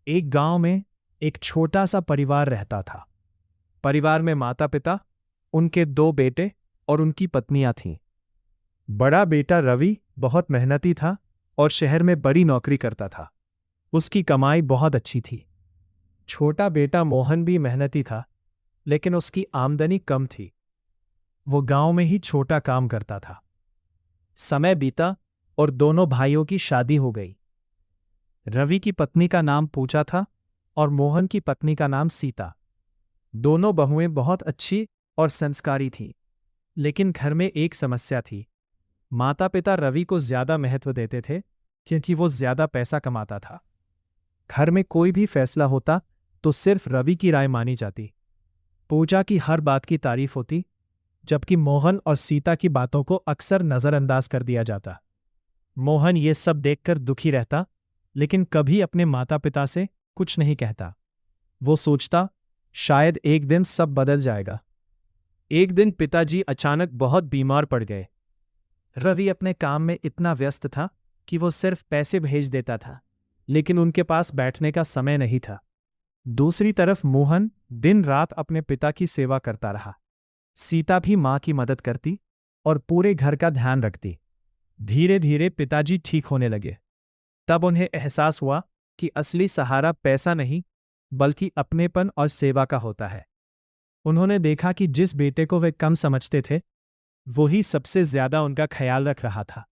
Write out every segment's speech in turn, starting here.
एक गांव में एक छोटा सा परिवार रहता था। परिवार में माता पिता, उनके दो बेटे और उनकी पत्नियां थीं। बड़ा बेटा रवि बहुत मेहनती था और शहर में बड़ी नौकरी करता था। उसकी कमाई बहुत अच्छी थी। छोटा बेटा मोहन भी मेहनती था, लेकिन उसकी आमदनी कम थी। वो गांव में ही छोटा काम करता था। समय बीता और दोनों भाइयों की शादी हो गई। रवि की पत्नी का नाम पूजा था और मोहन की पत्नी का नाम सीता। दोनों बहुएं बहुत अच्छी और संस्कारी थीं। लेकिन घर में एक समस्या थी। माता पिता रवि को ज्यादा महत्व देते थे क्योंकि वो ज्यादा पैसा कमाता था। घर में कोई भी फैसला होता तो सिर्फ रवि की राय मानी जाती। पूजा की हर बात की तारीफ होती, जबकि मोहन और सीता की बातों को अक्सर नजरअंदाज कर दिया जाता। मोहन ये सब देखकर दुखी रहता, लेकिन कभी अपने माता पिता से कुछ नहीं कहता। वो सोचता, शायद एक दिन सब बदल जाएगा। एक दिन पिताजी अचानक बहुत बीमार पड़ गए। रवि अपने काम में इतना व्यस्त था कि वो सिर्फ पैसे भेज देता था, लेकिन उनके पास बैठने का समय नहीं था। दूसरी तरफ मोहन दिन रात अपने पिता की सेवा करता रहा। सीता भी मां की मदद करती और पूरे घर का ध्यान रखती। धीरे धीरे पिताजी ठीक होने लगे। तब उन्हें एहसास हुआ कि असली सहारा पैसा नहीं, बल्कि अपनेपन और सेवा का होता है। उन्होंने देखा कि जिस बेटे को वे कम समझते थे, वही सबसे ज्यादा उनका ख्याल रख रहा था।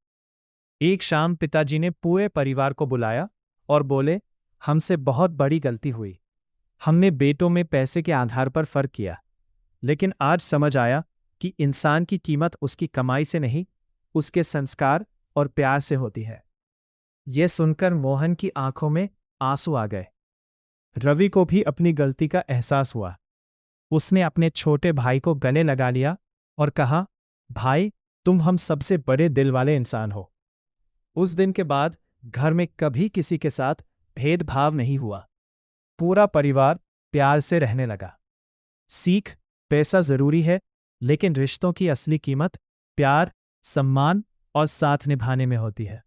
एक शाम पिताजी ने पूरे परिवार को बुलाया और बोले, हमसे बहुत बड़ी गलती हुई। हमने बेटों में पैसे के आधार पर फर्क किया, लेकिन आज समझ आया कि इंसान की कीमत उसकी कमाई से नहीं, उसके संस्कार और प्यार से होती है। यह सुनकर मोहन की आंखों में आंसू आ गए। रवि को भी अपनी गलती का एहसास हुआ। उसने अपने छोटे भाई को गले लगा लिया और कहा, भाई, तुम हम सबसे बड़े दिल वाले इंसान हो। उस दिन के बाद घर में कभी किसी के साथ भेदभाव नहीं हुआ। पूरा परिवार प्यार से रहने लगा। सीख, पैसा जरूरी है, लेकिन रिश्तों की असली कीमत प्यार, सम्मान और साथ निभाने में होती है।